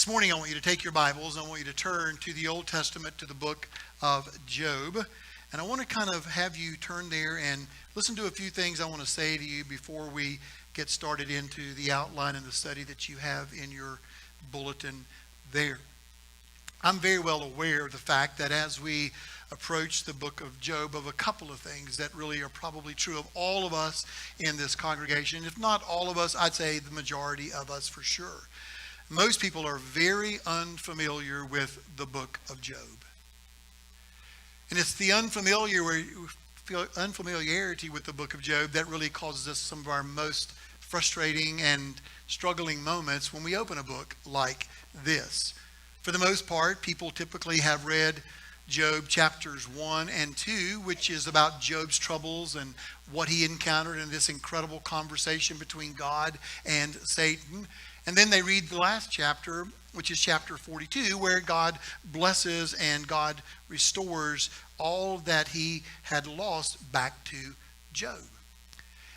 morning I want you to take your Bibles and I want you to turn to the Old Testament, to the book of Job. And I want to kind of have you turn there and listen to a few things I want to say to you before we get started into the outline and the study that you have in your bulletin there. I'm very well aware of the fact that as we approach the book of Job, of a couple of things that really are probably true of all of us in this congregation. If not all of us, I'd say the majority of us for sure. Most people are very unfamiliar with the book of Job. And it's the unfamiliarity with the book of Job that really causes us some of our most frustrating and struggling moments when we open a book like this. For the most part, people typically have read Job chapters 1 and 2, which is about Job's troubles and what he encountered in this incredible conversation between God and Satan. And then they read the last chapter, which is chapter 42, where God blesses and God restores all that he had lost back to Job.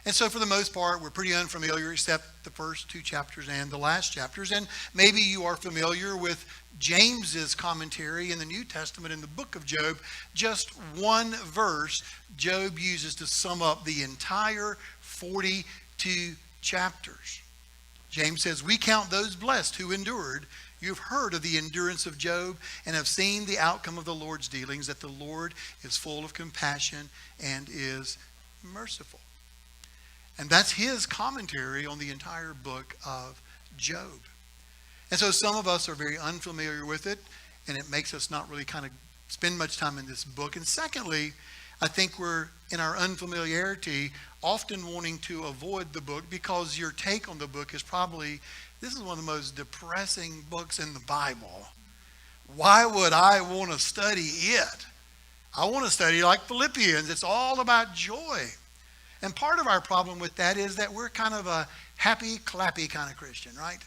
And so for the most part, we're pretty unfamiliar except the first two chapters and the last chapters. And maybe you are familiar with James's commentary in the New Testament in the book of Job. Just one verse Job uses to sum up the entire 42 chapters. James says, "We count those blessed who endured. You've heard of the endurance of Job and have seen the outcome of the Lord's dealings, that the Lord is full of compassion and is merciful." And that's his commentary on the entire book of Job. And so some of us are very unfamiliar with it, and it makes us not really kind of spend much time in this book. And secondly, I think we're, in our unfamiliarity, often wanting to avoid the book because your take on the book is probably, this is one of the most depressing books in the Bible. Why would I want to study it? I want to study like Philippians. It's all about joy. And part of our problem with that is that we're kind of a happy, clappy kind of Christian, right?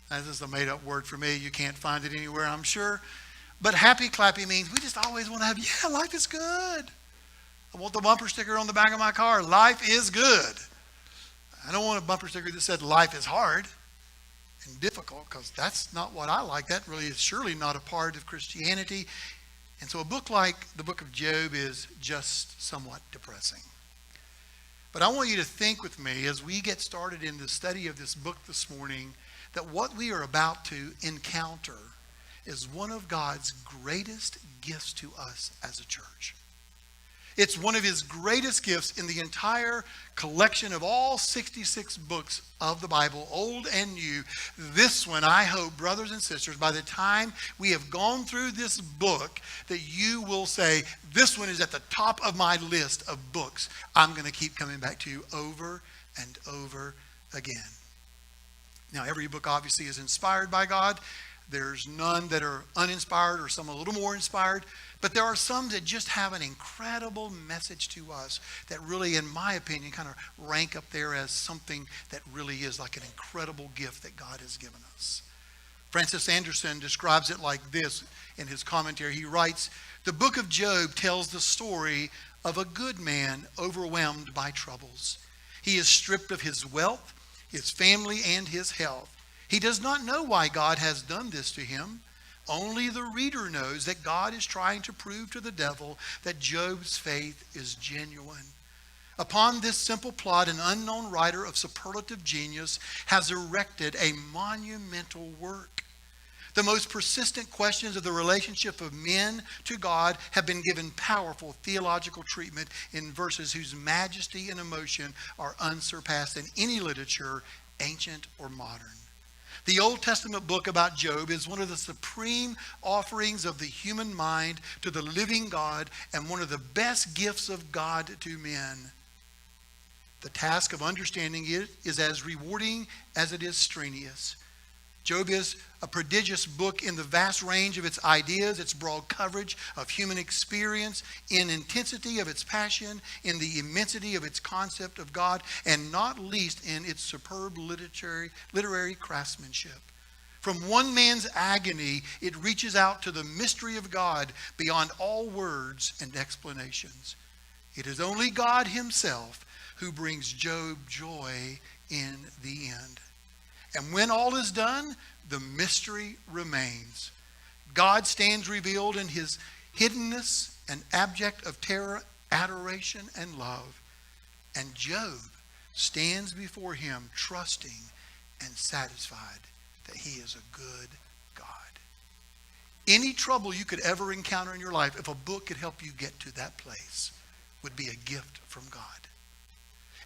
This is a made-up word for me. You can't find it anywhere, I'm sure. But happy, clappy means we just always want to have, life is good. I want the bumper sticker on the back of my car. Life is good. I don't want a bumper sticker that said life is hard and difficult, because that's not what I like. That really is surely not a part of Christianity. And so a book like the book of Job is just somewhat depressing. But I want you to think with me as we get started in the study of this book this morning, that what we are about to encounter is one of God's greatest gifts to us as a church. It's one of his greatest gifts in the entire collection of all 66 books of the Bible, old and new. This one, I hope, brothers and sisters, by the time we have gone through this book, that you will say, this one is at the top of my list of books I'm going to keep coming back to over and over again. Now, every book obviously is inspired by God. There's none that are uninspired or some a little more inspired. But there are some that just have an incredible message to us that really, in my opinion, kind of rank up there as something that really is like an incredible gift that God has given us. Francis Anderson describes it like this in his commentary. He writes, "The book of Job tells the story of a good man overwhelmed by troubles. He is stripped of his wealth, his family, and his health. He does not know why God has done this to him. Only the reader knows that God is trying to prove to the devil that Job's faith is genuine. Upon this simple plot, an unknown writer of superlative genius has erected a monumental work. The most persistent questions of the relationship of men to God have been given powerful theological treatment in verses whose majesty and emotion are unsurpassed in any literature, ancient or modern. The Old Testament book about Job is one of the supreme offerings of the human mind to the living God and one of the best gifts of God to men. The task of understanding it is as rewarding as it is strenuous. Job is a prodigious book in the vast range of its ideas, its broad coverage of human experience, in intensity of its passion, in the immensity of its concept of God, and not least in its superb literary craftsmanship. From one man's agony, it reaches out to the mystery of God beyond all words and explanations. It is only God himself who brings Job joy in the end. And when all is done, the mystery remains. God stands revealed in his hiddenness and abject of terror, adoration, and love. And Job stands before him trusting and satisfied that he is a good God. Any trouble you could ever encounter in your life, if a book could help you get to that place, would be a gift from God.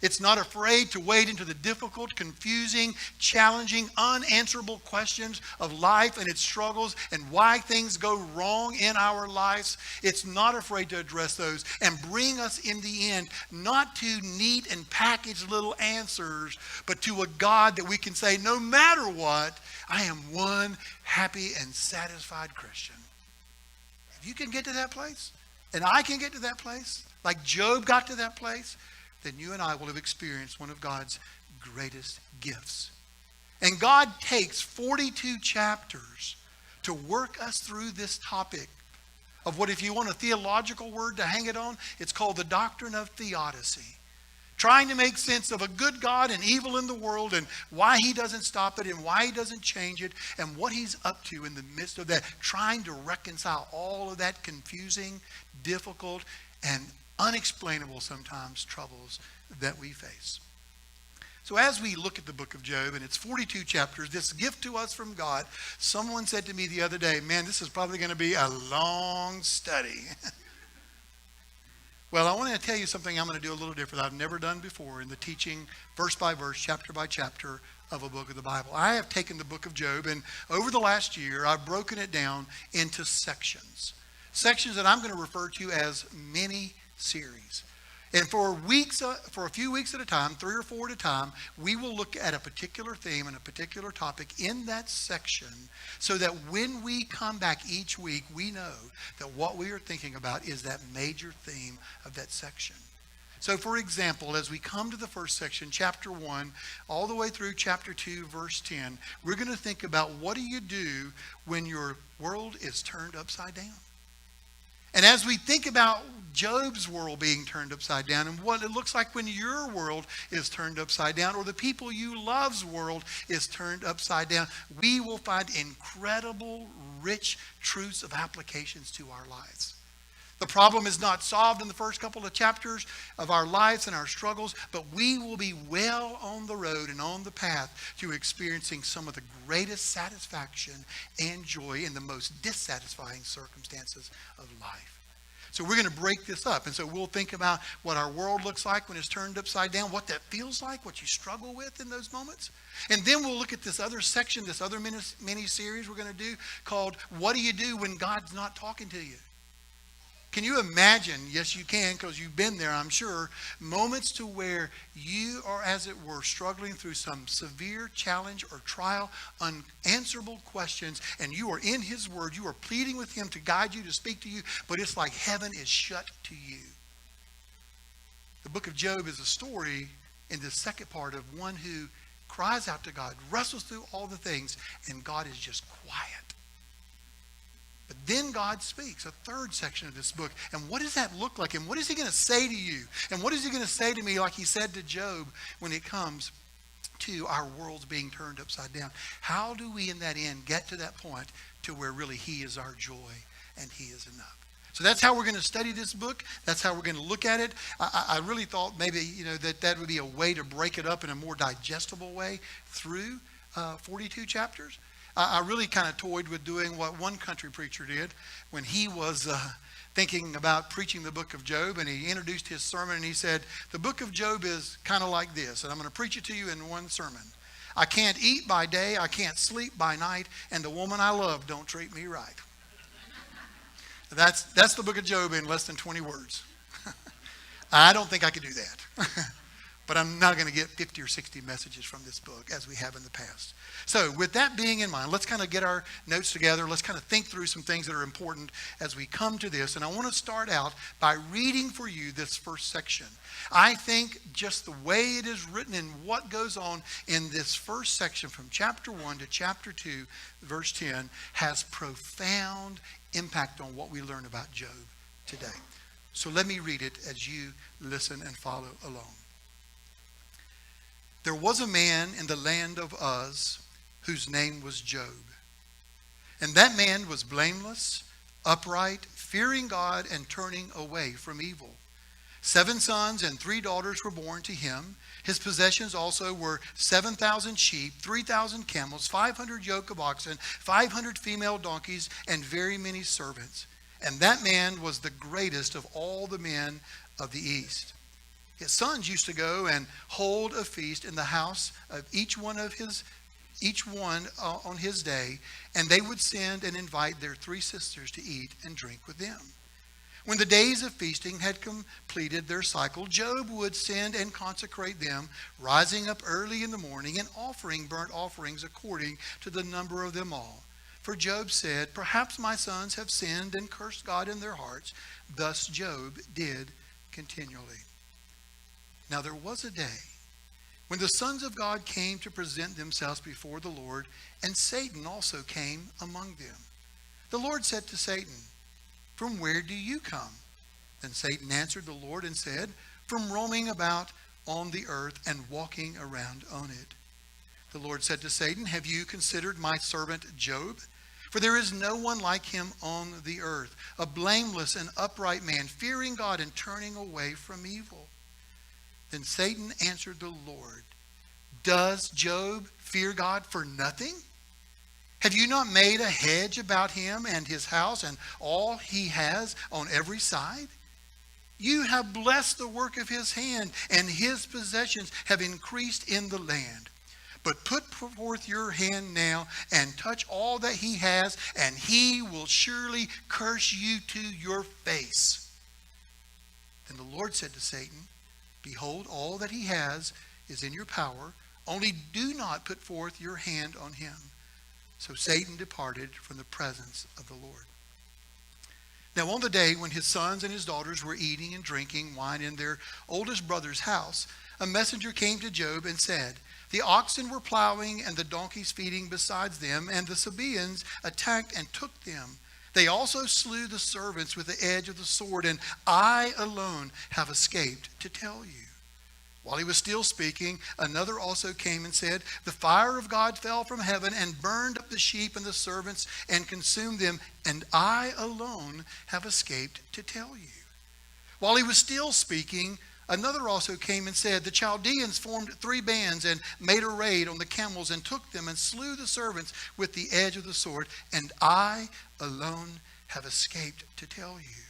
It's not afraid to wade into the difficult, confusing, challenging, unanswerable questions of life and its struggles and why things go wrong in our lives. It's not afraid to address those and bring us in the end, not to neat and packaged little answers, but to a God that we can say, no matter what, I am one happy and satisfied Christian. If you can get to that place, and I can get to that place, like Job got to that place, then you and I will have experienced one of God's greatest gifts. And God takes 42 chapters to work us through this topic of what, if you want a theological word to hang it on, it's called the doctrine of theodicy. Trying to make sense of a good God and evil in the world and why he doesn't stop it and why he doesn't change it and what he's up to in the midst of that. Trying to reconcile all of that confusing, difficult, and unexplainable sometimes troubles that we face. So as we look at the book of Job, and it's 42 chapters, this gift to us from God, someone said to me the other day, man, this is probably going to be a long study. Well, I want to tell you something I'm going to do a little different. I've never done before in the teaching verse by verse, chapter by chapter of a book of the Bible. I have taken the book of Job, and over the last year, I've broken it down into sections. Sections that I'm going to refer to as mini series. And for a few weeks at a time, 3 or 4 at a time, we will look at a particular theme and a particular topic in that section so that when we come back each week, we know that what we are thinking about is that major theme of that section. So for example, as we come to the first section, chapter 1, all the way through chapter 2, verse 10, we're going to think about what do you do when your world is turned upside down? And as we think about Job's world being turned upside down and what it looks like when your world is turned upside down or the people you love's world is turned upside down, we will find incredible, rich truths of applications to our lives. The problem is not solved in the first couple of chapters of our lives and our struggles, but we will be well on the road and on the path to experiencing some of the greatest satisfaction and joy in the most dissatisfying circumstances of life. So we're going to break this up. And so we'll think about what our world looks like when it's turned upside down, what that feels like, what you struggle with in those moments. And then we'll look at this other section, this other mini-series we're going to do called, What Do You Do When God's Not Talking to You? Can you imagine, yes you can because you've been there I'm sure, moments to where you are as it were struggling through some severe challenge or trial, unanswerable questions, and you are in his word, you are pleading with him to guide you, to speak to you, but it's like heaven is shut to you. The book of Job is a story in the second part of one who cries out to God, wrestles through all the things, and God is just quiet. But then God speaks, a third section of this book. And what does that look like? And what is he going to say to you? And what is he going to say to me like he said to Job when it comes to our worlds being turned upside down? How do we in that end get to that point to where really he is our joy and he is enough? So that's how we're going to study this book. That's how we're going to look at it. I really thought maybe that would be a way to break it up in a more digestible way through 42 chapters. I really kind of toyed with doing what one country preacher did when he was thinking about preaching the book of Job, and he introduced his sermon and he said, the book of Job is kind of like this, and I'm going to preach it to you in one sermon. I can't eat by day, I can't sleep by night, and the woman I love don't treat me right. That's the book of Job in less than 20 words. I don't think I could do that. But I'm not going to get 50 or 60 messages from this book as we have in the past. So with that being in mind, let's kind of get our notes together. Let's kind of think through some things that are important as we come to this. And I want to start out by reading for you this first section. I think just the way it is written and what goes on in this first section from chapter 1 to chapter 2, verse 10, has profound impact on what we learn about Job today. So let me read it as you listen and follow along. There was a man in the land of Uz whose name was Job. And that man was blameless, upright, fearing God and turning away from evil. 7 sons and 3 daughters were born to him. His possessions also were 7,000 sheep, 3,000 camels, 500 yoke of oxen, 500 female donkeys, and very many servants. And that man was the greatest of all the men of the east. His sons used to go and hold a feast in the house of each one on his day, and they would send and invite their 3 sisters to eat and drink with them. When the days of feasting had completed their cycle, Job would send and consecrate them, rising up early in the morning and offering burnt offerings according to the number of them all. For Job said, "Perhaps my sons have sinned and cursed God in their hearts." Thus Job did continually. Now there was a day when the sons of God came to present themselves before the Lord, and Satan also came among them. The Lord said to Satan, "From where do you come?" Then Satan answered the Lord and said, "From roaming about on the earth and walking around on it." The Lord said to Satan, "Have you considered my servant Job? For there is no one like him on the earth, a blameless and upright man, fearing God and turning away from evil." Then Satan answered the Lord, "Does Job fear God for nothing? Have you not made a hedge about him and his house and all he has on every side? You have blessed the work of his hand, and his possessions have increased in the land. But put forth your hand now and touch all that he has, and he will surely curse you to your face." Then the Lord said to Satan, "Behold, all that he has is in your power. Only do not put forth your hand on him." So Satan departed from the presence of the Lord. Now on the day when his sons and his daughters were eating and drinking wine in their oldest brother's house, a messenger came to Job and said, "The oxen were plowing and the donkeys feeding besides them, and the Sabaeans attacked and took them. They also slew the servants with the edge of the sword, and I alone have escaped to tell you." While he was still speaking, another also came and said, "The fire of God fell from heaven and burned up the sheep and the servants and consumed them, and I alone have escaped to tell you." While he was still speaking, another also came and said, "The Chaldeans formed 3 bands and made a raid on the camels and took them and slew the servants with the edge of the sword, and I alone have escaped to tell you."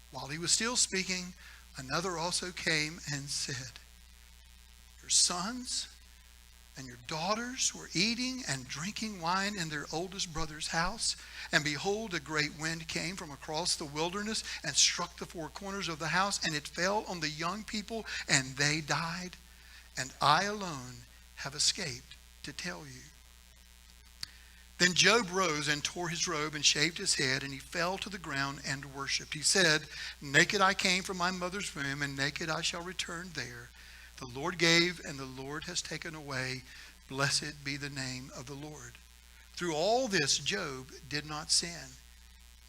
While he was still speaking, another also came and said, "Your sons and your daughters were eating and drinking wine in their oldest brother's house, and behold, a great wind came from across the wilderness and struck the 4 corners of the house, and it fell on the young people, and they died, and I alone have escaped to tell you." Then Job rose and tore his robe and shaved his head, and he fell to the ground and worshipped. He said, "Naked I came from my mother's womb, and naked I shall return there. The Lord gave, and the Lord has taken away. Blessed be the name of the Lord." Through all this, Job did not sin,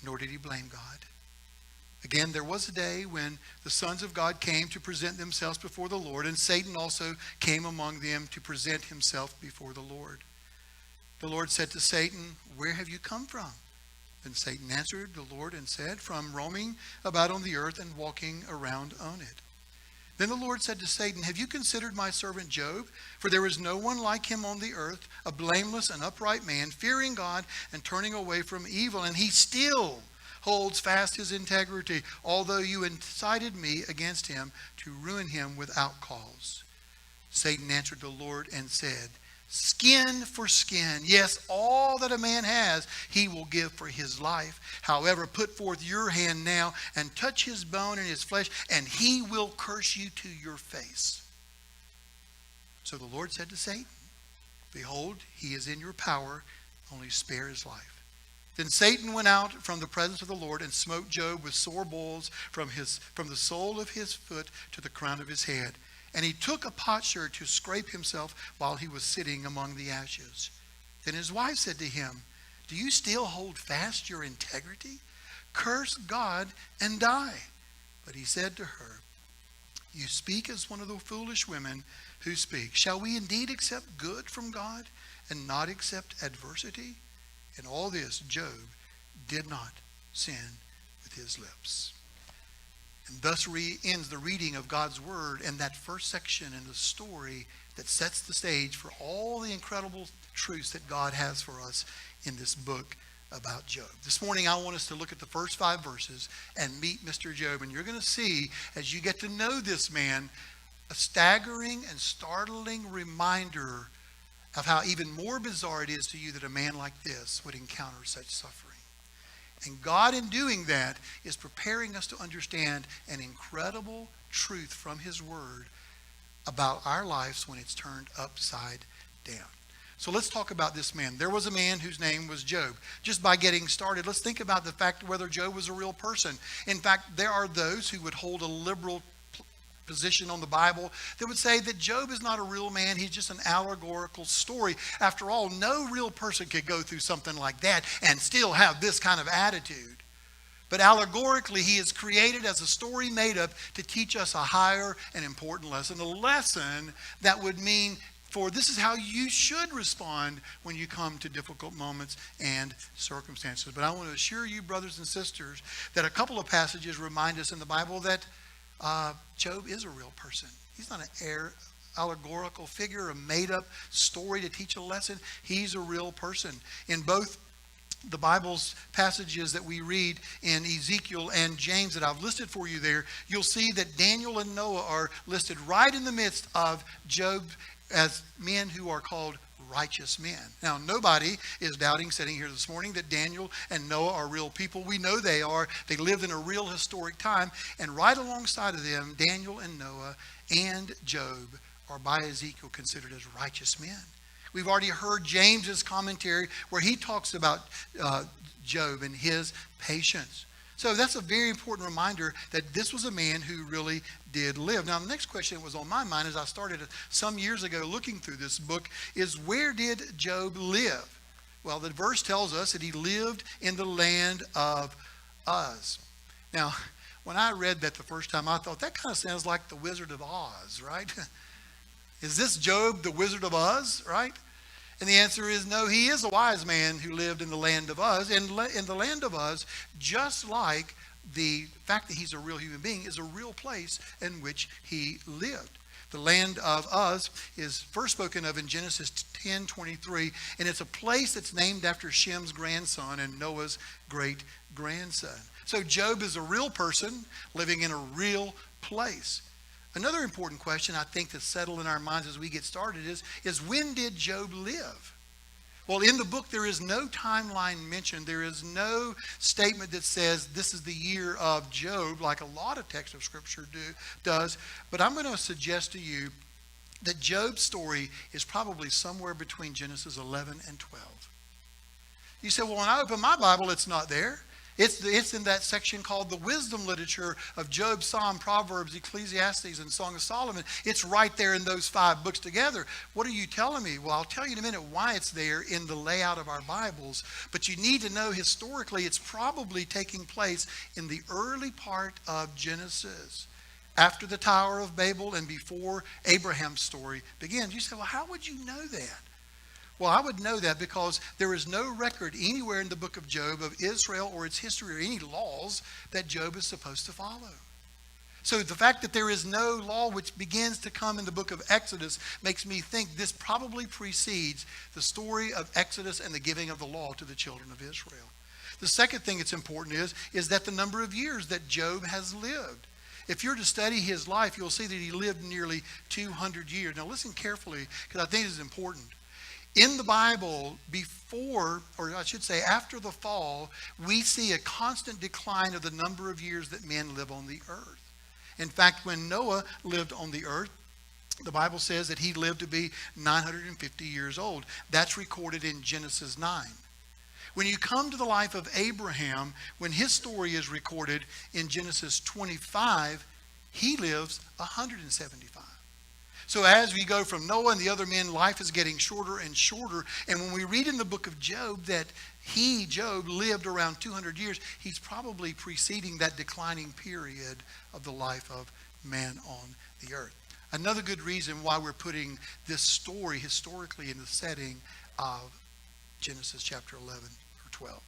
nor did he blame God. Again, there was a day when the sons of God came to present themselves before the Lord, and Satan also came among them to present himself before the Lord. The Lord said to Satan, "Where have you come from?" Then Satan answered the Lord and said, "From roaming about on the earth and walking around on it." Then the Lord said to Satan, "Have you considered my servant Job? For there is no one like him on the earth, a blameless and upright man, fearing God and turning away from evil. And he still holds fast his integrity, although you incited me against him to ruin him without cause." Satan answered the Lord and said, "Skin for skin. Yes, all that a man has, he will give for his life. However, put forth your hand now and touch his bone and his flesh, and he will curse you to your face." So the Lord said to Satan, "Behold, he is in your power, only spare his life." Then Satan went out from the presence of the Lord and smote Job with sore boils from the sole of his foot to the crown of his head. And he took a potsherd to scrape himself while he was sitting among the ashes. Then his wife said to him, "Do you still hold fast your integrity? Curse God and die." But he said to her, You speak as one of the foolish women who speak. Shall we indeed accept good from God and not accept adversity? In all this, Job did not sin with his lips. And thus ends the reading of God's word and that first section in the story that sets the stage for all the incredible truths that God has for us in this book about Job. This morning I want us to look at the first 5 verses and meet Mr. Job. And you're going to see, as you get to know this man, a staggering and startling reminder of how even more bizarre it is to you that a man like this would encounter such suffering. And God, in doing that, is preparing us to understand an incredible truth from his word about our lives when it's turned upside down. So let's talk about this man. There was a man whose name was Job. Just by getting started, let's think about the fact whether Job was a real person. In fact, there are those who would hold a liberal position on the Bible that would say that Job is not a real man. He's just an allegorical story. After all, no real person could go through something like that and still have this kind of attitude. But allegorically, he is created as a story made up to teach us a higher and important lesson. A lesson that would mean, for this is how you should respond when you come to difficult moments and circumstances. But I want to assure you, brothers and sisters, that a couple of passages remind us in the Bible that Job is a real person. He's not an allegorical figure, a made-up story to teach a lesson. He's a real person. In both the Bible's passages that we read in Ezekiel and James that I've listed for you there, you'll see that Daniel and Noah are listed right in the midst of Job as men who are called righteous men. Now, nobody is doubting, sitting here this morning, that Daniel and Noah are real people. We know they are. They lived in a real historic time. And right alongside of them, Daniel and Noah and Job are by Ezekiel considered as righteous men. We've already heard James's commentary where he talks about Job and his patience. So that's a very important reminder that this was a man who really did live. Now, the next question that was on my mind as I started some years ago looking through this book is, where did Job live? Well, the verse tells us that he lived in the land of Uz. Now, when I read that the first time, I thought that kind of sounds like the Wizard of Oz, right? Is this Job the Wizard of Oz, right? And the answer is no, he is a wise man who lived in the land of Uz. And in the land of Uz, just like the fact that he's a real human being, is a real place in which he lived. The land of Uz is first spoken of in Genesis 10:23, and it's a place that's named after Shem's grandson and Noah's great-grandson. So Job is a real person living in a real place. Another important question I think that's settled in our minds as we get started is when did Job live? Well, in the book there is no timeline mentioned. There is no statement that says this is the year of Job like a lot of texts of Scripture does. But I'm going to suggest to you that Job's story is probably somewhere between Genesis 11 and 12. You say, well, when I open my Bible, it's not there. It's in that section called the wisdom literature of Job, Psalm, Proverbs, Ecclesiastes, and Song of Solomon. It's right there in those 5 books together. What are you telling me? Well, I'll tell you in a minute why it's there in the layout of our Bibles. But you need to know historically it's probably taking place in the early part of Genesis, after the Tower of Babel and before Abraham's story begins. You say, well, how would you know that? Well, I would know that because there is no record anywhere in the book of Job of Israel or its history or any laws that Job is supposed to follow. So the fact that there is no law which begins to come in the book of Exodus makes me think this probably precedes the story of Exodus and the giving of the law to the children of Israel. The second thing that's important is that the number of years that Job has lived. If you're to study his life, you'll see that he lived nearly 200 years. Now listen carefully, because I think this is important. In the Bible, before, or I should say after the fall, we see a constant decline of the number of years that men live on the earth. In fact, when Noah lived on the earth, the Bible says that he lived to be 950 years old. That's recorded in Genesis 9. When you come to the life of Abraham, when his story is recorded in Genesis 25, he lives 175. So as we go from Noah and the other men, life is getting shorter and shorter. And when we read in the book of Job that Job, lived around 200 years, he's probably preceding that declining period of the life of man on the earth. Another good reason why we're putting this story historically in the setting of Genesis chapter 11 or 12.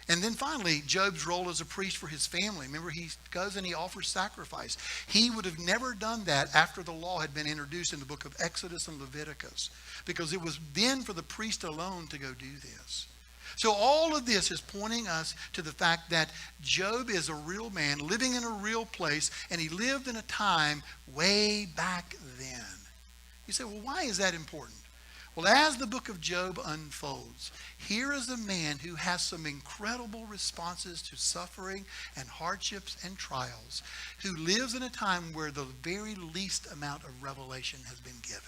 And then finally, Job's role as a priest for his family. Remember, he goes and he offers sacrifice. He would have never done that after the law had been introduced in the book of Exodus and Leviticus, because it was then for the priest alone to go do this. So all of this is pointing us to the fact that Job is a real man living in a real place, and he lived in a time way back then. You say, well, why is that important? Well, as the book of Job unfolds, here is a man who has some incredible responses to suffering and hardships and trials, who lives in a time where the very least amount of revelation has been given.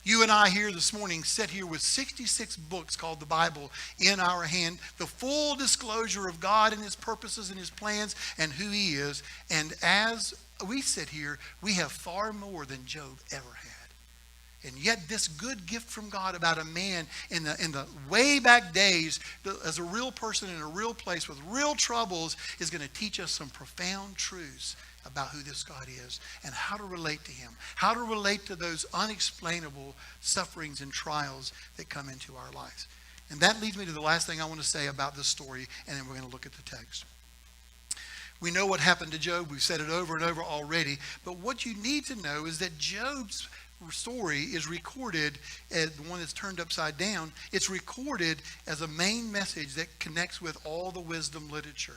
You and I here this morning sit here with 66 books called the Bible in our hand, the full disclosure of God and his purposes and his plans and who he is. And as we sit here, we have far more than Job ever had. And yet this good gift from God about a man in the way back days, as a real person in a real place with real troubles, is going to teach us some profound truths about who this God is and how to relate to him, how to relate to those unexplainable sufferings and trials that come into our lives. And that leads me to the last thing I want to say about this story, and then we're going to look at the text. We know what happened to Job. We've said it over and over already. But what you need to know is that Job's story is recorded as the one that's turned upside down. It's recorded as a main message that connects with all the wisdom literature.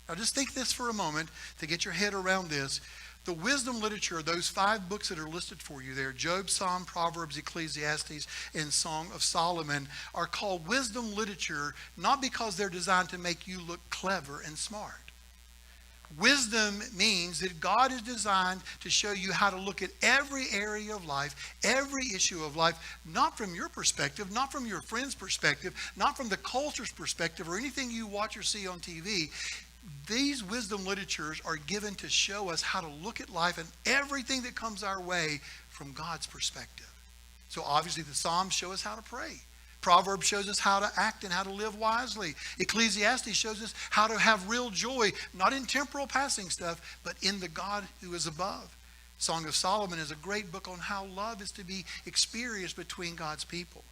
Now just think this for a moment to get your head around this. The wisdom literature, those 5 books that are listed for you there, Job, Psalm, Proverbs, Ecclesiastes, and Song of Solomon, are called wisdom literature not because they're designed to make you look clever and smart. Wisdom means that God is designed to show you how to look at every area of life, every issue of life, not from your perspective, not from your friend's perspective, not from the culture's perspective or anything you watch or see on TV. These wisdom literatures are given to show us how to look at life and everything that comes our way from God's perspective. So obviously the Psalms show us how to pray. Proverbs shows us how to act and how to live wisely. Ecclesiastes shows us how to have real joy, not in temporal passing stuff, but in the God who is above. Song of Solomon is a great book on how love is to be experienced between God's people.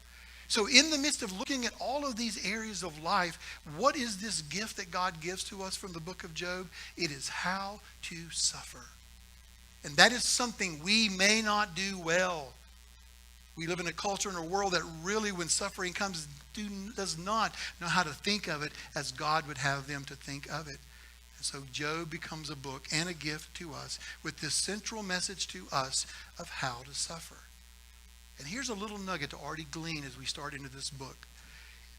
So in the midst of looking at all of these areas of life, what is this gift that God gives to us from the book of Job? It is how to suffer. And that is something we may not do well. We live in a culture and a world that really, when suffering comes, does not know how to think of it as God would have them to think of it. And so Job becomes a book and a gift to us with this central message to us of how to suffer. And here's a little nugget to already glean as we start into this book.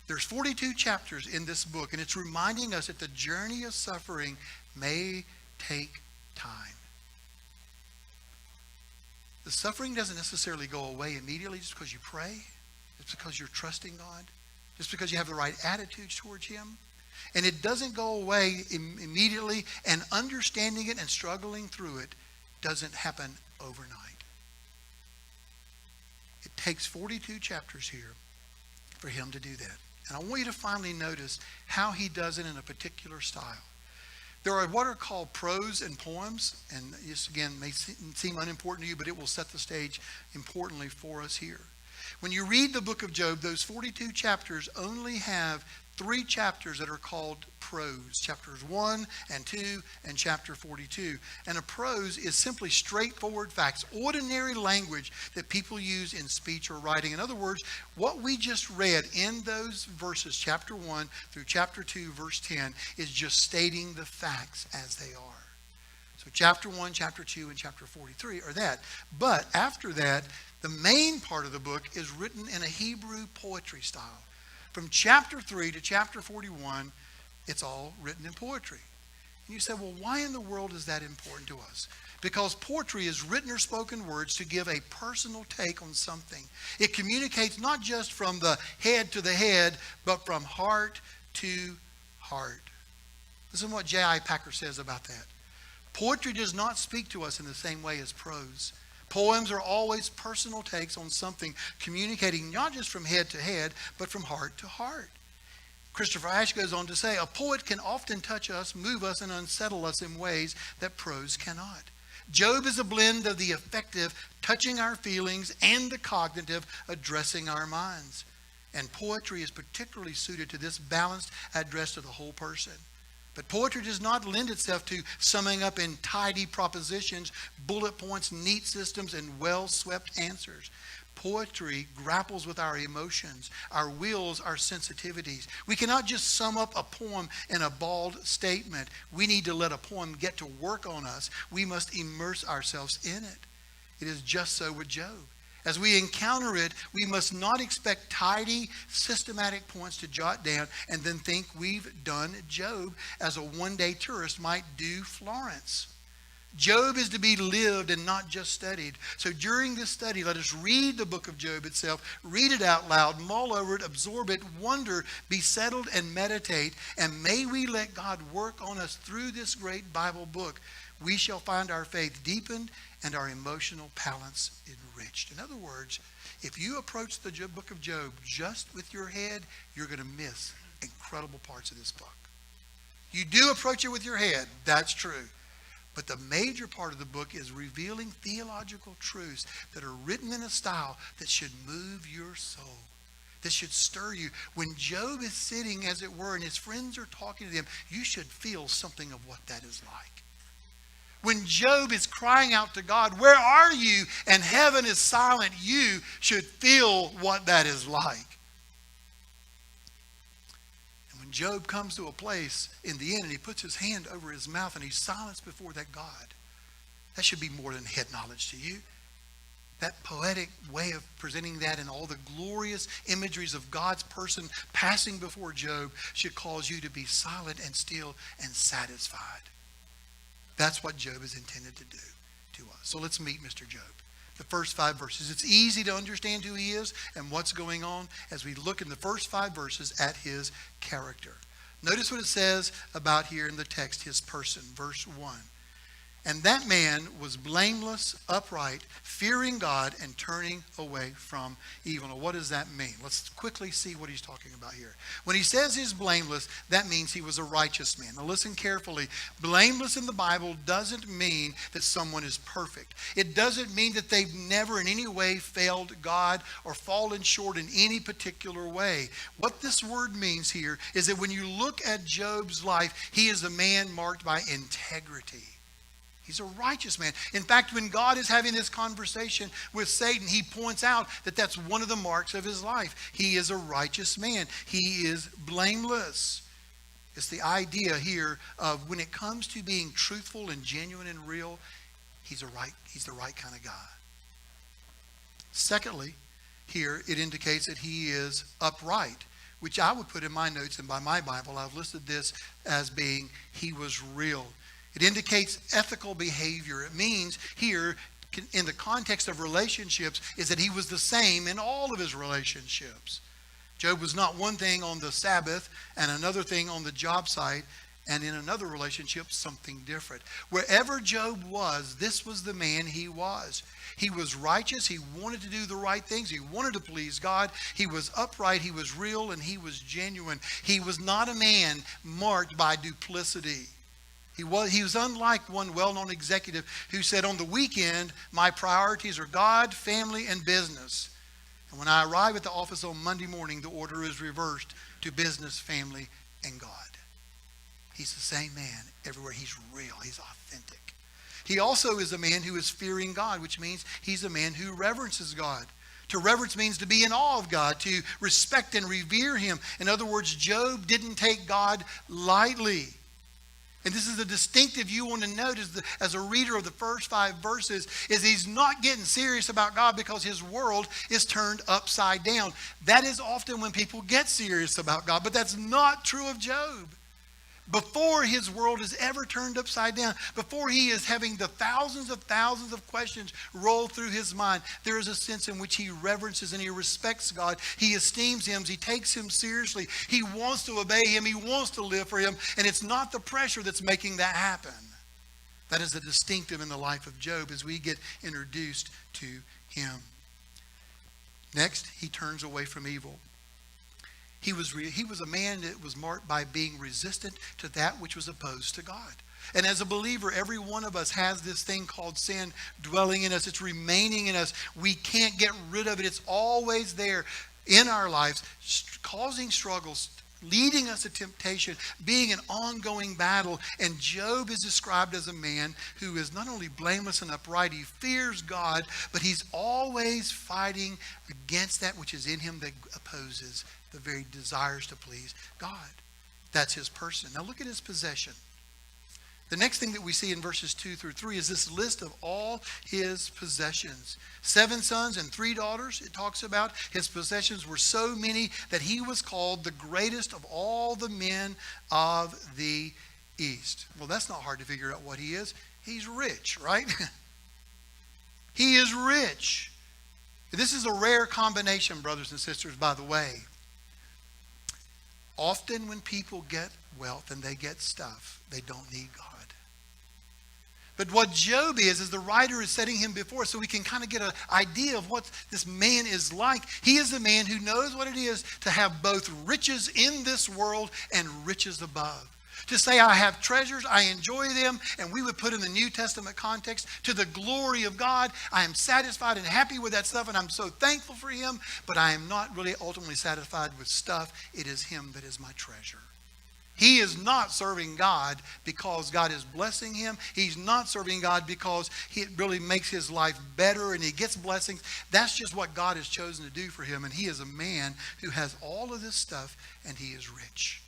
There's 42 chapters in this book, and it's reminding us that the journey of suffering may take time. The suffering doesn't necessarily go away immediately just because you pray. It's because you're trusting God. Just because you have the right attitudes towards him. And it doesn't go away immediately, and understanding it and struggling through it doesn't happen overnight. It takes 42 chapters here for him to do that. And I want you to finally notice how he does it in a particular style. There are what are called prose and poems, and this again may seem unimportant to you, but it will set the stage importantly for us here. When you read the book of Job, those 42 chapters only have 3 chapters that are called prose. Chapters 1 and 2 and chapter 42. And a prose is simply straightforward facts, ordinary language that people use in speech or writing. In other words, what we just read in those verses, chapter 1 through chapter 2, verse 10, is just stating the facts as they are. So chapter 1, chapter 2, and chapter 43 are that. But after that, the main part of the book is written in a Hebrew poetry style. From chapter 3 to chapter 41, it's all written in poetry. And you say, well, why in the world is that important to us? Because poetry is written or spoken words to give a personal take on something. It communicates not just from the head to the head, but from heart to heart. Listen to what J.I. Packer says about that. Poetry does not speak to us in the same way as prose. Poems are always personal takes on something, communicating not just from head to head, but from heart to heart. Christopher Ashe goes on to say, a poet can often touch us, move us, and unsettle us in ways that prose cannot. Job is a blend of the affective, touching our feelings, and the cognitive, addressing our minds. And poetry is particularly suited to this balanced address to the whole person. But poetry does not lend itself to summing up in tidy propositions, bullet points, neat systems, and well-swept answers. Poetry grapples with our emotions, our wills, our sensitivities. We cannot just sum up a poem in a bald statement. We need to let a poem get to work on us. We must immerse ourselves in it. It is just so with Job. As we encounter it, we must not expect tidy, systematic points to jot down and then think we've done Job as a one-day tourist might do Florence. Job is to be lived and not just studied. So during this study, let us read the book of Job itself, read it out loud, mull over it, absorb it, wonder, be settled, and meditate. And may we let God work on us through this great Bible book. We shall find our faith deepened and our emotional balance enriched. In other words, if you approach the book of Job just with your head, you're going to miss incredible parts of this book. You do approach it with your head, that's true. But the major part of the book is revealing theological truths that are written in a style that should move your soul, that should stir you. When Job is sitting, as it were, and his friends are talking to him, you should feel something of what that is like. When Job is crying out to God, "Where are you?" and heaven is silent, you should feel what that is like. When Job comes to a place in the end and he puts his hand over his mouth and he's silenced before that God, that should be more than head knowledge to you. That poetic way of presenting that and all the glorious imageries of God's person passing before Job should cause you to be silent and still and satisfied. That's what Job is intended to do to us. So let's meet Mr. Job. The first 5 verses. It's easy to understand who he is and what's going on as we look in the first 5 verses at his character. Notice what it says about here in the text, his person. Verse 1. And that man was blameless, upright, fearing God, and turning away from evil. Now, what does that mean? Let's quickly see what he's talking about here. When he says he's blameless, that means he was a righteous man. Now, listen carefully. Blameless in the Bible doesn't mean that someone is perfect. It doesn't mean that they've never in any way failed God or fallen short in any particular way. What this word means here is that when you look at Job's life, he is a man marked by integrity. He's a righteous man. In fact, when God is having this conversation with Satan, he points out that that's one of the marks of his life. He is a righteous man. He is blameless. It's the idea here of when it comes to being truthful and genuine and real, he's the right kind of guy. Secondly, here it indicates that he is upright, which I would put in my notes, and by my Bible, I've listed this as being he was real. It indicates ethical behavior. It means here, in the context of relationships, is that he was the same in all of his relationships. Job was not one thing on the Sabbath and another thing on the job site, and in another relationship, something different. Wherever Job was, this was the man he was. He was righteous. He wanted to do the right things. He wanted to please God. He was upright. He was real, and he was genuine. He was not a man marked by duplicity. He was unlike one well-known executive who said, on the weekend, my priorities are God, family, and business. And when I arrive at the office on Monday morning, the order is reversed to business, family, and God. He's the same man everywhere. He's real. He's authentic. He also is a man who is fearing God, which means he's a man who reverences God. To reverence means to be in awe of God, to respect and revere him. In other words, Job didn't take God lightly. And this is a distinctive you want to notice as a reader of the first 5 verses, is he's not getting serious about God because his world is turned upside down. That is often when people get serious about God, but that's not true of Job. Before his world is ever turned upside down, before he is having the thousands of questions roll through his mind, there is a sense in which he reverences and he respects God. He esteems him. He takes him seriously. He wants to obey him. He wants to live for him. And it's not the pressure that's making that happen. That is the distinctive in the life of Job as we get introduced to him. Next, he turns away from evil. He was a man that was marked by being resistant to that which was opposed to God. And as a believer, every one of us has this thing called sin dwelling in us. It's remaining in us. We can't get rid of it. It's always there in our lives, causing struggles, leading us to temptation, being an ongoing battle. And Job is described as a man who is not only blameless and upright, he fears God, but he's always fighting against that which is in him that opposes the very desires to please God. That's his person. Now look at his possession. The next thing that we see in verses 2 through 3 is this list of all his possessions. 7 sons and 3 daughters, it talks about. His possessions were so many that he was called the greatest of all the men of the East. Well, that's not hard to figure out what he is. He's rich, right? He is rich. This is a rare combination, brothers and sisters, by the way. Often when people get wealth and they get stuff, they don't need God. But what Job is the writer is setting him before so we can kind of get an idea of what this man is like. He is a man who knows what it is to have both riches in this world and riches above. To say, I have treasures, I enjoy them, and we would put in the New Testament context, to the glory of God, I am satisfied and happy with that stuff, and I'm so thankful for him, but I am not really ultimately satisfied with stuff. It is him that is my treasure. He is not serving God because God is blessing him. He's not serving God because it really makes his life better and he gets blessings. That's just what God has chosen to do for him. And he is a man who has all of this stuff and he is rich.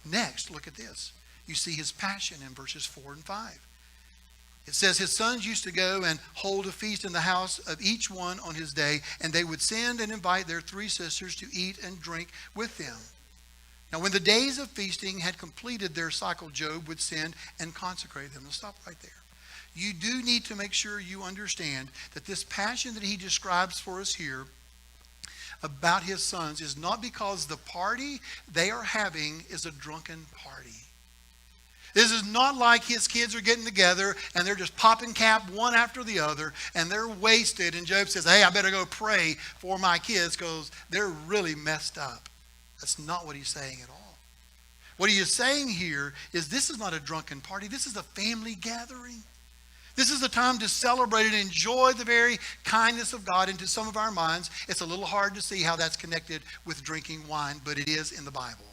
Next, look at this. You see his passion in verses 4 and 5. It says his sons used to go and hold a feast in the house of each one on his day, and they would send and invite their 3 sisters to eat and drink with them. Now, when the days of feasting had completed their cycle, Job would send and consecrate them. Now, stop right there. You do need to make sure you understand that this passion that he describes for us here about his sons is not because the party they are having is a drunken party. This is not like his kids are getting together and they're just popping cap one after the other and they're wasted. And Job says, hey, I better go pray for my kids because they're really messed up. That's not what he's saying at all. What he is saying here is this is not a drunken party. This is a family gathering. This is a time to celebrate and enjoy the very kindness of God. Into some of our minds, it's a little hard to see how that's connected with drinking wine, but it is in the Bible.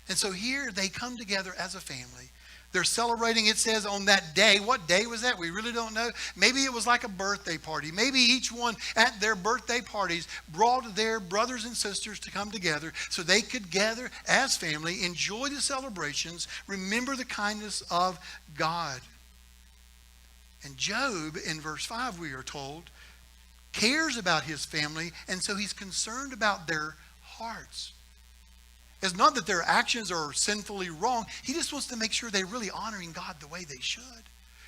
And so here they come together as a family. They're celebrating, it says, on that day. What day was that? We really don't know. Maybe it was like a birthday party. Maybe each one at their birthday parties brought their brothers and sisters to come together so they could gather as family, enjoy the celebrations, remember the kindness of God. And Job, in verse 5, we are told, cares about his family, and so he's concerned about their hearts. It's not that their actions are sinfully wrong. He just wants to make sure they're really honoring God the way they should.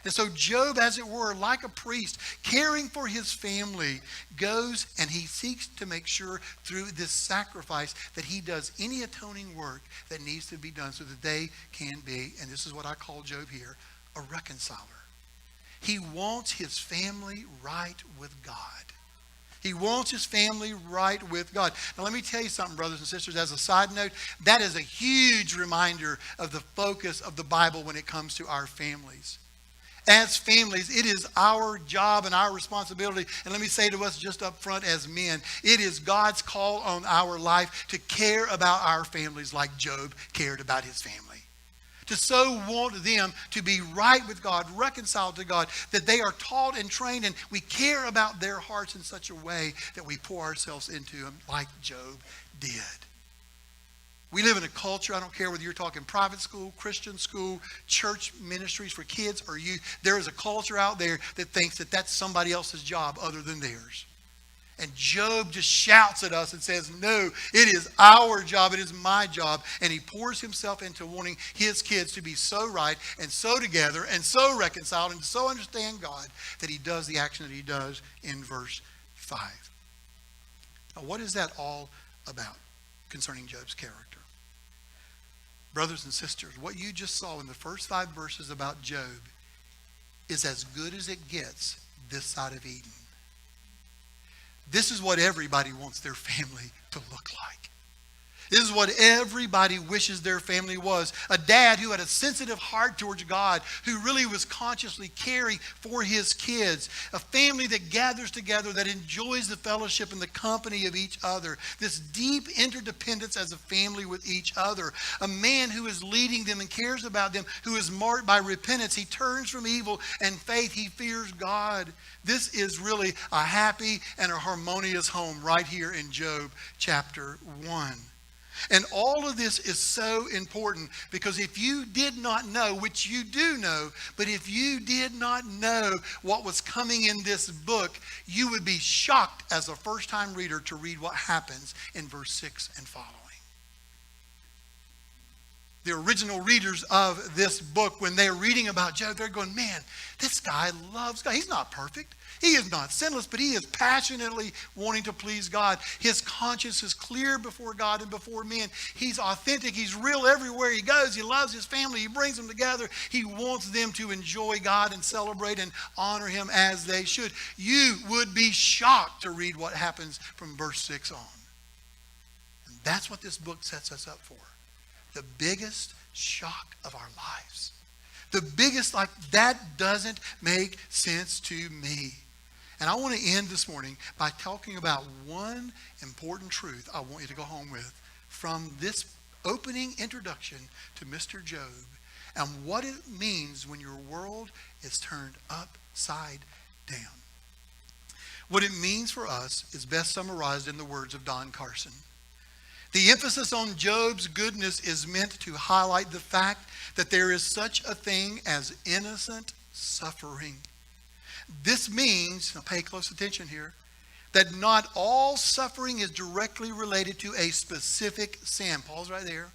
And so Job, as it were, like a priest, caring for his family, goes and he seeks to make sure through this sacrifice that he does any atoning work that needs to be done so that they can be, and this is what I call Job here, a reconciler. He wants his family right with God. He wants his family right with God. Now let me tell you something, brothers and sisters, as a side note, that is a huge reminder of the focus of the Bible when it comes to our families. As families, it is our job and our responsibility, and let me say to us just up front as men, it is God's call on our life to care about our families like Job cared about his family. To so want them to be right with God, reconciled to God, that they are taught and trained, and we care about their hearts in such a way that we pour ourselves into them like Job did. We live in a culture, I don't care whether you're talking private school, Christian school, church ministries for kids or youth, there is a culture out there that thinks that that's somebody else's job other than theirs. And Job just shouts at us and says, no, it is our job. It is my job. And he pours himself into wanting his kids to be so right and so together and so reconciled and so understand God that he does the action that he does in verse 5. Now, what is that all about concerning Job's character? Brothers and sisters, what you just saw in the first 5 verses about Job is as good as it gets this side of Eden. This is what everybody wants their family to look like. This is what everybody wishes their family was. A dad who had a sensitive heart towards God, who really was consciously caring for his kids. A family that gathers together, that enjoys the fellowship and the company of each other. This deep interdependence as a family with each other. A man who is leading them and cares about them, who is marked by repentance. He turns from evil and faith. He fears God. This is really a happy and a harmonious home right here in Job chapter 1. And all of this is so important because if you did not know, which you do know, but if you did not know what was coming in this book, you would be shocked as a first-time reader to read what happens in verse 6 and following. The original readers of this book, when they're reading about Job, they're going, man, this guy loves God. He's not perfect. He is not sinless, but he is passionately wanting to please God. His conscience is clear before God and before men. He's authentic. He's real everywhere he goes. He loves his family. He brings them together. He wants them to enjoy God and celebrate and honor him as they should. You would be shocked to read what happens from verse 6 on. And that's what this book sets us up for. The biggest shock of our lives. The biggest, like, that doesn't make sense to me. And I want to end this morning by talking about one important truth I want you to go home with from this opening introduction to Mr. Job and what it means when your world is turned upside down. What it means for us is best summarized in the words of Don Carson. The emphasis on Job's goodness is meant to highlight the fact that there is such a thing as innocent suffering. This means, now pay close attention here, that not all suffering is directly related to a specific sin. Pause right there.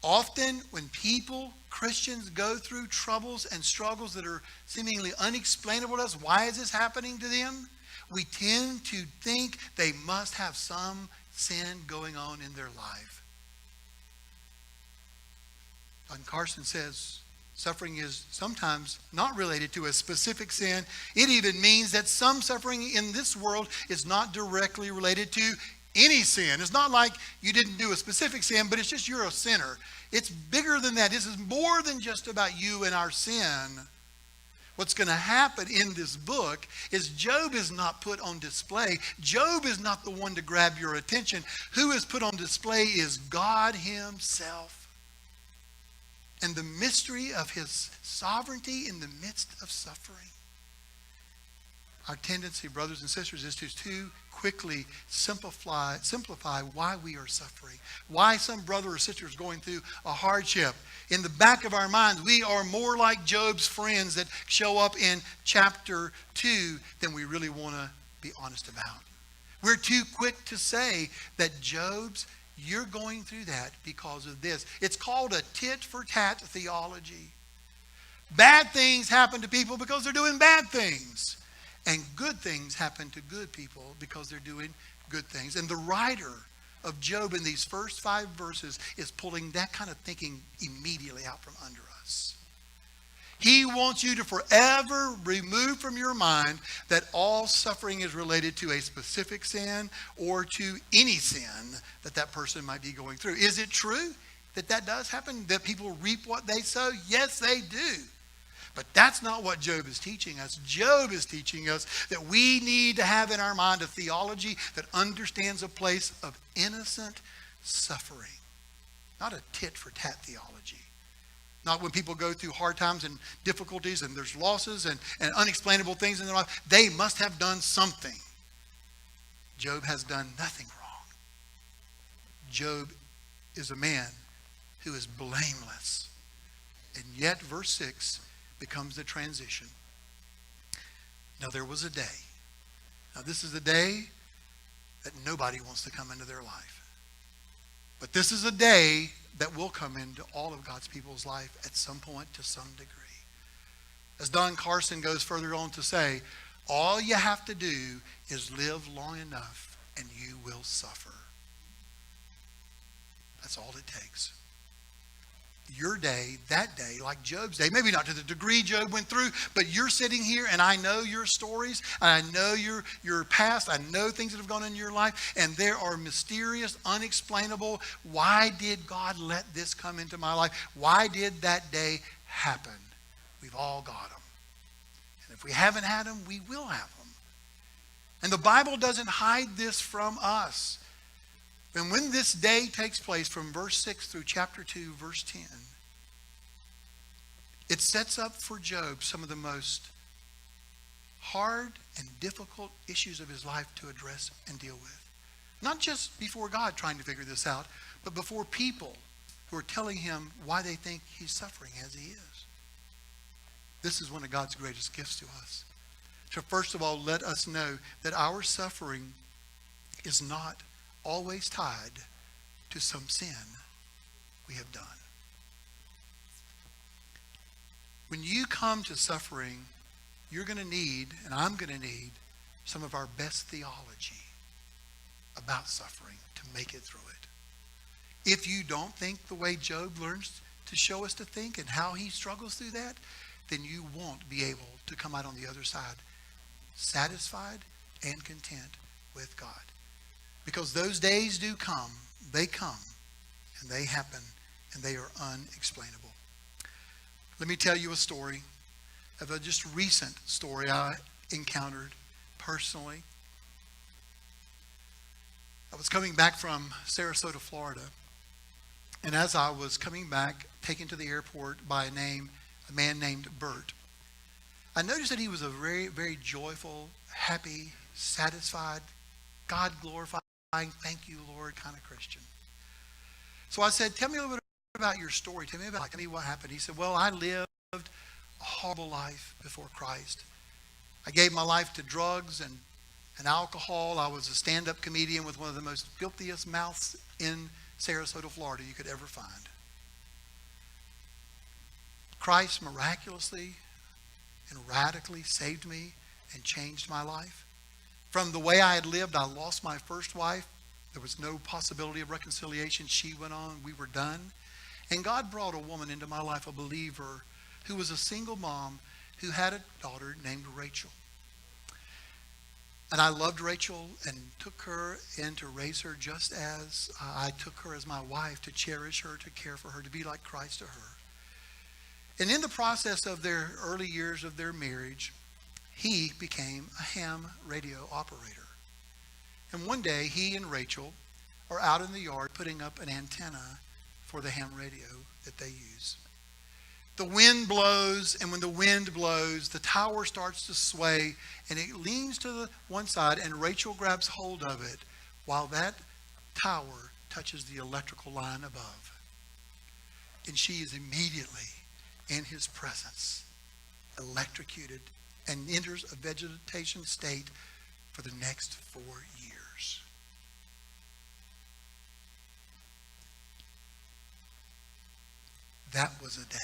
Often when people, Christians, go through troubles and struggles that are seemingly unexplainable to us, why is this happening to them? We tend to think they must have some sin going on in their life. And Carson says suffering is sometimes not related to a specific sin. It even means that some suffering in this world is not directly related to any sin. It's not like you didn't do a specific sin, but it's just you're a sinner. It's bigger than that. This is more than just about you and our sin. What's going to happen in this book is Job is not put on display. Job is not the one to grab your attention. Who is put on display is God himself. And the mystery of his sovereignty in the midst of suffering. Our tendency, brothers and sisters, is to too quickly simplify why we are suffering. Why some brother or sister is going through a hardship. In the back of our minds, we are more like Job's friends that show up in chapter 2 than we really want to be honest about. We're too quick to say that you're going through that because of this. It's called a tit-for-tat theology. Bad things happen to people because they're doing bad things. And good things happen to good people because they're doing good things. And the writer of Job in these first 5 verses is pulling that kind of thinking immediately out from under us. He wants you to forever remove from your mind that all suffering is related to a specific sin or to any sin that person might be going through. Is it true that does happen? That people reap what they sow? Yes, they do. But that's not what Job is teaching us. Job is teaching us that we need to have in our mind a theology that understands a place of innocent suffering. Not a tit-for-tat theology. Not when people go through hard times and difficulties and there's losses and unexplainable things in their life. They must have done something. Job has done nothing wrong. Job is a man who is blameless. And yet, verse 6 becomes the transition. Now, there was a day. Now, this is a day that nobody wants to come into their life. But this is a day that will come into all of God's people's life at some point to some degree. As Don Carson goes further on to say, all you have to do is live long enough and you will suffer. That's all it takes. your day, that day, like Job's day. Maybe not to the degree Job went through, but you're sitting here and I know your stories. I know your past. I know things that have gone on in your life. And there are mysterious, unexplainable, why did God let this come into my life? Why did that day happen? We've all got them. And if we haven't had them, we will have them. And the Bible doesn't hide this from us. And when this day takes place from verse 6 through chapter 2, verse 10, it sets up for Job some of the most hard and difficult issues of his life to address and deal with. Not just before God trying to figure this out, but before people who are telling him why they think he's suffering as he is. This is one of God's greatest gifts to us. To first of all, let us know that our suffering is not always tied to some sin we have done. When you come to suffering, you're going to need, and I'm going to need, some of our best theology about suffering to make it through it. If you don't think the way Job learns to show us to think and how he struggles through that, then you won't be able to come out on the other side satisfied and content with God. Because those days do come, and they happen, and they are unexplainable. Let me tell you a story of a just recent story I encountered personally. I was coming back from Sarasota, Florida, and as I was coming back, taken to the airport by a man named Bert, I noticed that he was a very, very joyful, happy, satisfied, God-glorifying, thank you, Lord, kind of Christian. So I said, tell me a little bit about your story. Tell me what happened. He said, well, I lived a horrible life before Christ. I gave my life to drugs and alcohol. I was a stand-up comedian with one of the most filthiest mouths in Sarasota, Florida you could ever find. Christ miraculously and radically saved me and changed my life. From the way I had lived, I lost my first wife. There was no possibility of reconciliation. She went on. We were done. And God brought a woman into my life, a believer, who was a single mom who had a daughter named Rachel. And I loved Rachel and took her in to raise her just as I took her as my wife, to cherish her, to care for her, to be like Christ to her. And in the process of their early years of their marriage, he became a ham radio operator. And one day, he and Rachel are out in the yard putting up an antenna for the ham radio that they use. The wind blows, and when the wind blows, the tower starts to sway, and it leans to the one side, and Rachel grabs hold of it while that tower touches the electrical line above. And she is immediately in his presence, electrocuted, and enters a vegetation state for the next 4 years. That was a day.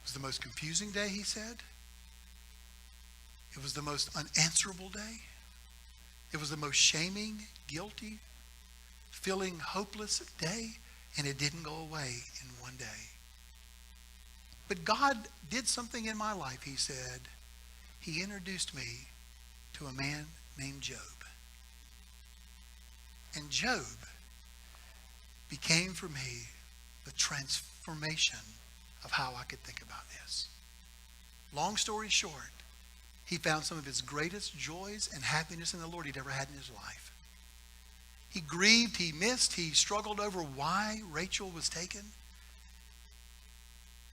It was the most confusing day, he said. It was the most unanswerable day. It was the most shaming, guilty, feeling hopeless day, and it didn't go away in one day. But God did something in my life, he said. He introduced me to a man named Job. And Job became for me the transformation of how I could think about this. Long story short, he found some of his greatest joys and happiness in the Lord he'd ever had in his life. He grieved, he missed, he struggled over why Rachel was taken.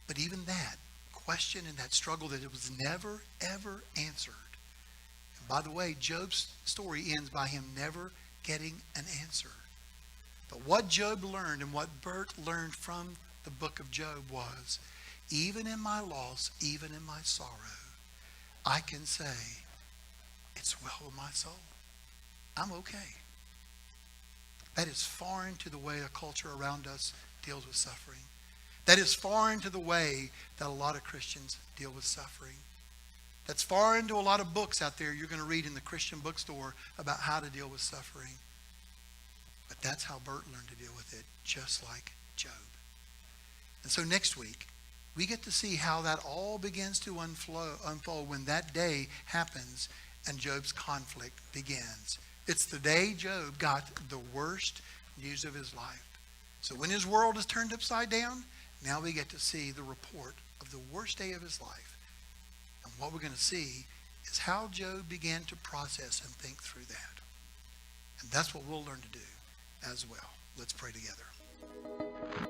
But even that question and that struggle, that it was never, ever answered. And by the way, Job's story ends by him never getting an answer. But what Job learned and what Bert learned from the book of Job was, even in my loss, even in my sorrow, I can say, it's well with my soul. I'm okay. That is foreign to the way a culture around us deals with suffering. That is foreign to the way that a lot of Christians deal with suffering. That's foreign to a lot of books out there you're going to read in the Christian bookstore about how to deal with suffering. But that's how Bert learned to deal with it, just like Job. And so next week, we get to see how that all begins to unfold when that day happens and Job's conflict begins. It's the day Job got the worst news of his life. So when his world is turned upside down, now we get to see the report of the worst day of his life. And what we're going to see is how Job began to process and think through that. And that's what we'll learn to do as well. Let's pray together.